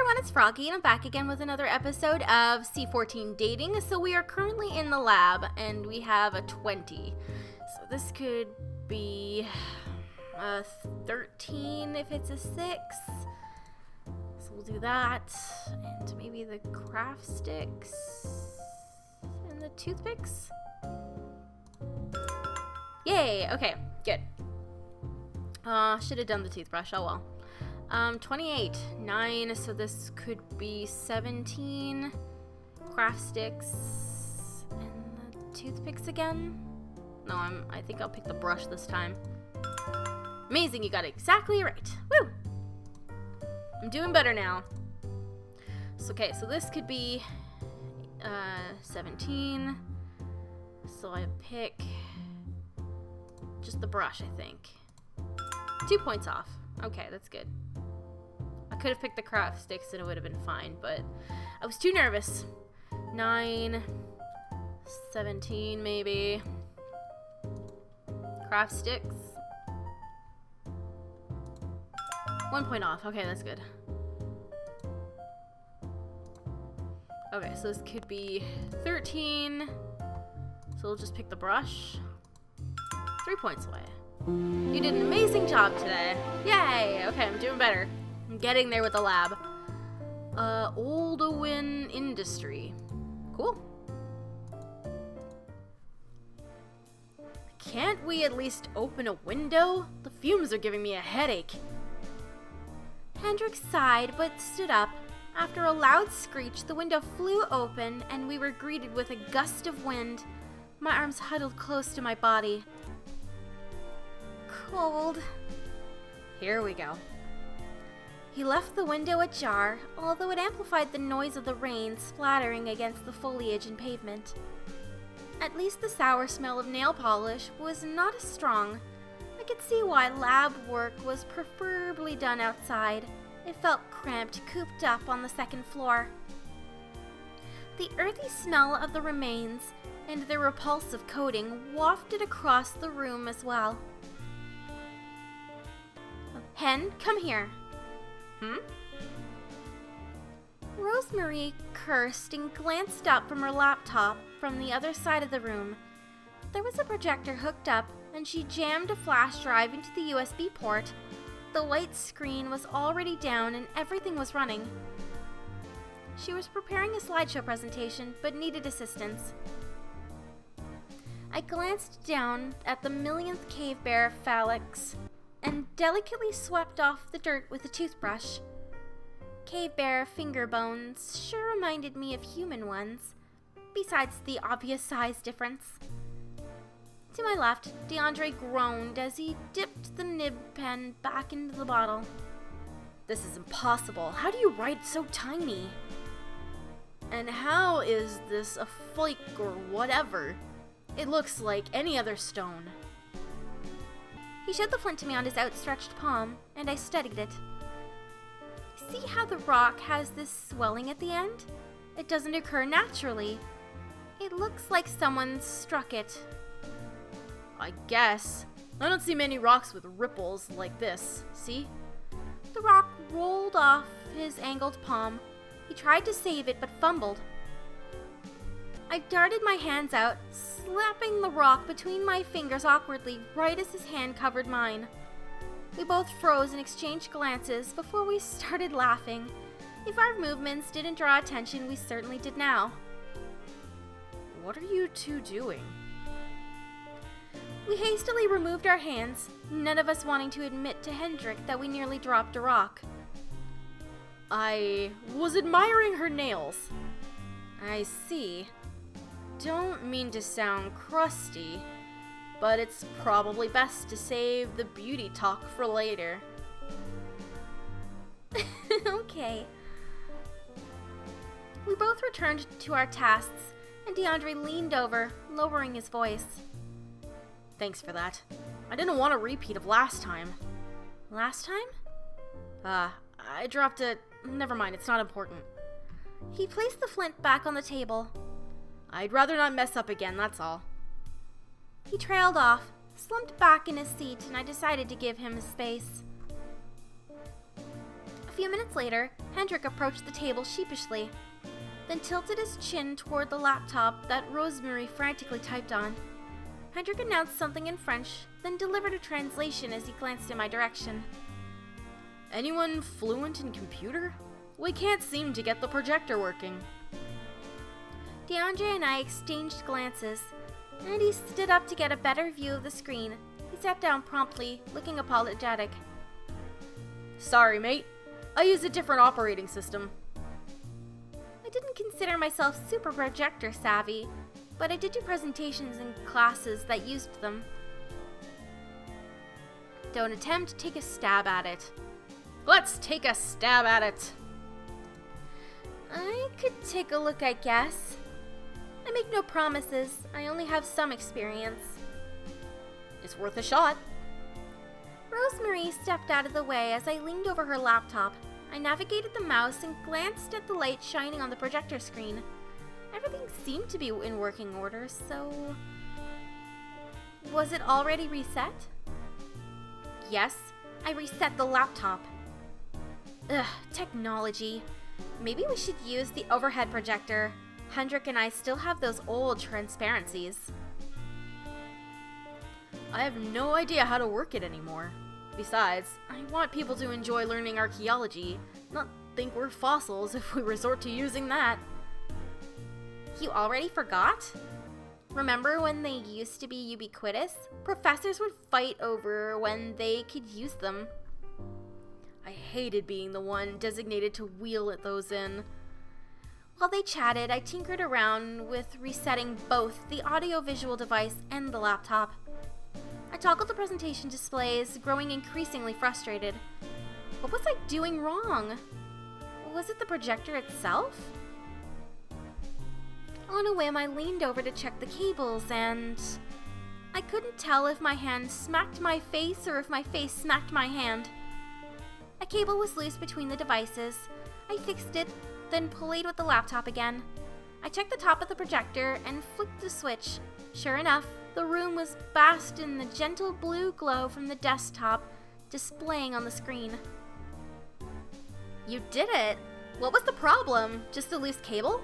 everyone, it's Froggy, and I'm back again with another episode of C14 Dating. So we are currently in the lab, and we have a 20. So this could be a 13 if it's a 6. So we'll do that, and maybe the craft sticks and the toothpicks. Yay! Okay, good. Should have done the toothbrush, oh well. 28, 9, so this could be 17 craft sticks and the toothpicks again. No, I think I'll pick the brush this time. Amazing, you got it exactly right. Woo! I'm doing better now. So, okay, so this could be 17. So I pick just the brush, I think. 2 points off. Okay, that's good. I could have picked the craft sticks and it would have been fine, but I was too nervous. 9, 17 maybe. Craft sticks. 1 point off. Okay, that's good. Okay, so this could be 13. So we'll just pick the brush. 3 points away. You did an amazing job today. Yay! Okay, I'm doing better. I'm getting there with the lab. Oldowin Industry. Cool. Can't we at least open a window? The fumes are giving me a headache. Hendrik sighed but stood up. After a loud screech, the window flew open and we were greeted with a gust of wind. My arms huddled close to my body. Cold. Here we go. He left the window ajar, although it amplified the noise of the rain splattering against the foliage and pavement. At least the sour smell of nail polish was not as strong. I could see why lab work was preferably done outside. It felt cramped, cooped up on the second floor. The earthy smell of the remains and their repulsive coating wafted across the room as well. Hen, come here. Rosemarie cursed and glanced up from her laptop from the other side of the room. There was a projector hooked up, and she jammed a flash drive into the USB port. The white screen was already down and everything was running. She was preparing a slideshow presentation, but needed assistance. I glanced down at the millionth cave bear phalanx and delicately swept off the dirt with a toothbrush. Cave bear finger bones sure reminded me of human ones, besides the obvious size difference. To my left, DeAndre groaned as he dipped the nib pen back into the bottle. This is impossible. How do you write so tiny? And how is this a flake or whatever? It looks like any other stone. He showed the flint to me on his outstretched palm, and I studied it. See how the rock has this swelling at the end? It doesn't occur naturally. It looks like someone struck it. I guess. I don't see many rocks with ripples like this. See? The rock rolled off his angled palm. He tried to save it, but fumbled. I darted my hands out, slapping the rock between my fingers awkwardly right as his hand covered mine. We both froze and exchanged glances before we started laughing. If our movements didn't draw attention, we certainly did now. What are you two doing? We hastily removed our hands, none of us wanting to admit to Hendrik that we nearly dropped a rock. I was admiring her nails. I see. Don't mean to sound crusty, but it's probably best to save the beauty talk for later. Okay. We both returned to our tasks, and DeAndre leaned over, lowering his voice. Thanks for that. I didn't want a repeat of last time. Last time? I dropped it. Never mind, it's not important. He placed the flint back on the table. I'd rather not mess up again, that's all. He trailed off, slumped back in his seat, and I decided to give him his space. few minutes later, Hendrik approached the table sheepishly, then tilted his chin toward the laptop that Rosemarie frantically typed on. Hendrik announced something in French, then delivered a translation as he glanced in my direction. Anyone fluent in computer? We can't seem to get the projector working. DeAndre and I exchanged glances, and he stood up to get a better view of the screen. He sat down promptly, looking apologetic. Sorry, mate. I use a different operating system. I didn't consider myself super projector savvy, but I did do presentations in classes that used them. Don't attempt to take a stab at it. Let's take a stab at it. I could take a look, I guess. I make no promises. I only have some experience. It's worth a shot. Rosemarie stepped out of the way as I leaned over her laptop. I navigated the mouse and glanced at the light shining on the projector screen. Everything seemed to be in working order, so... Was it already reset? Yes, I reset the laptop. Ugh, technology. Maybe we should use the overhead projector. Hendrik and I still have those old transparencies. I have no idea how to work it anymore. Besides, I want people to enjoy learning archaeology, not think we're fossils if we resort to using that. You already forgot? Remember when they used to be ubiquitous? Professors would fight over when they could use them. I hated being the one designated to wheel those in. While they chatted, I tinkered around with resetting both the audio-visual device and the laptop. I toggled the presentation displays, growing increasingly frustrated. What was I doing wrong? Was it the projector itself? On a whim, I leaned over to check the cables, and I couldn't tell if my hand smacked my face or if my face smacked my hand. A cable was loose between the devices. I fixed it, then played with the laptop again. I checked the top of the projector and flicked the switch. Sure enough, the room was basked in the gentle blue glow from the desktop displaying on the screen. You did it! What was the problem? Just a loose cable?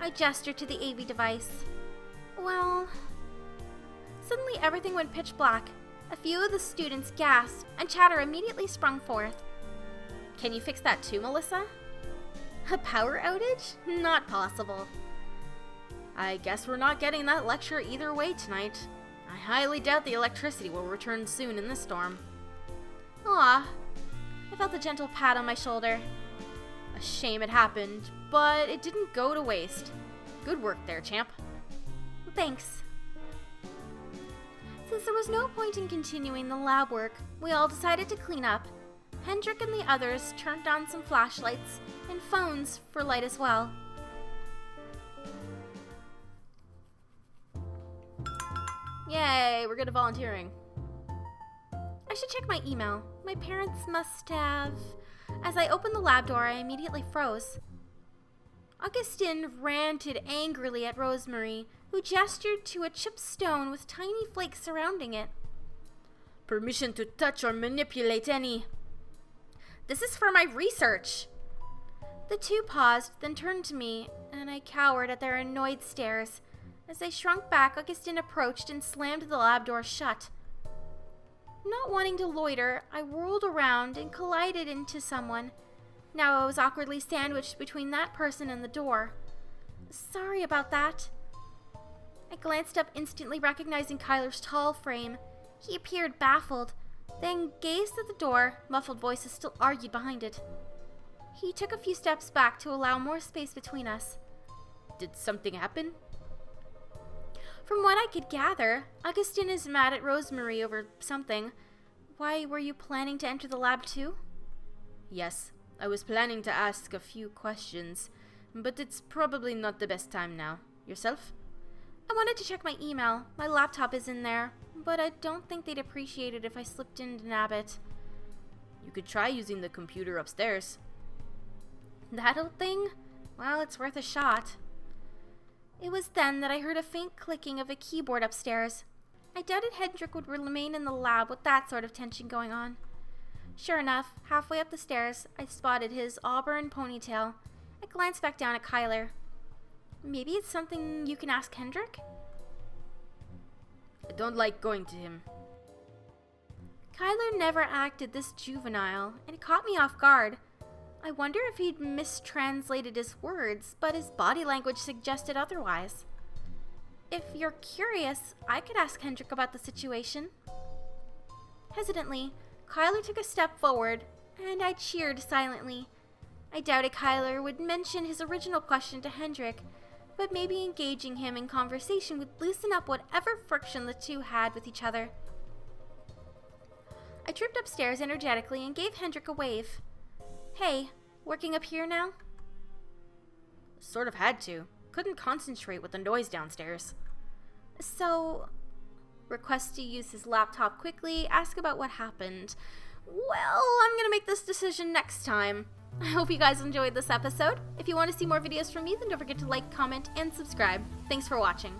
I gestured to the AV device. Well... Suddenly everything went pitch black. A few of the students gasped, and chatter immediately sprung forth. Can you fix that too, Melissa? A power outage? Not possible. I guess we're not getting that lecture either way tonight. I highly doubt the electricity will return soon in this storm. Aw. I felt a gentle pat on my shoulder. A shame it happened, but it didn't go to waste. Good work there, champ. Thanks. Since there was no point in continuing the lab work, we all decided to clean up. Hendrik and the others turned on some flashlights and phones for light as well. Yay, we're good at volunteering. I should check my email. My parents must have... As I opened the lab door, I immediately froze. Augustine ranted angrily at Rosemarie, who gestured to a chipped stone with tiny flakes surrounding it. Permission to touch or manipulate any. This is for my research. The two paused, then turned to me, and I cowered at their annoyed stares. As I shrunk back, Augustine approached and slammed the lab door shut. Not wanting to loiter, I whirled around and collided into someone. Now I was awkwardly sandwiched between that person and the door. Sorry about that. I glanced up, instantly recognizing Kyler's tall frame. He appeared baffled, then gazed at the door. Muffled voices still argued behind it. He took a few steps back to allow more space between us. Did something happen? From what I could gather, Augustine is mad at Rosemarie over something. Why, were you planning to enter the lab too? Yes, I was planning to ask a few questions, but it's probably not the best time now. Yourself? I wanted to check my email. My laptop is in there, but I don't think they'd appreciate it if I slipped in to nab it. You could try using the computer upstairs. That old thing? Well, it's worth a shot. It was then that I heard a faint clicking of a keyboard upstairs. I doubted Hendrik would remain in the lab with that sort of tension going on. Sure enough, halfway up the stairs, I spotted his auburn ponytail. I glanced back down at Kyler. Maybe it's something you can ask Hendrik? I don't like going to him. Kyler never acted this juvenile, and it caught me off guard. I wonder if he'd mistranslated his words, but his body language suggested otherwise. If you're curious, I could ask Hendrik about the situation. Hesitantly, Kyler took a step forward, and I cheered silently. I doubted Kyler would mention his original question to Hendrik, but maybe engaging him in conversation would loosen up whatever friction the two had with each other. I tripped upstairs energetically and gave Hendrik a wave. Hey, working up here now? Sort of had to. Couldn't concentrate with the noise downstairs. So, request to use his laptop quickly, ask about what happened. Well, I'm gonna make this decision next time. I hope you guys enjoyed this episode. If you want to see more videos from me, then don't forget to like, comment, and subscribe. Thanks for watching.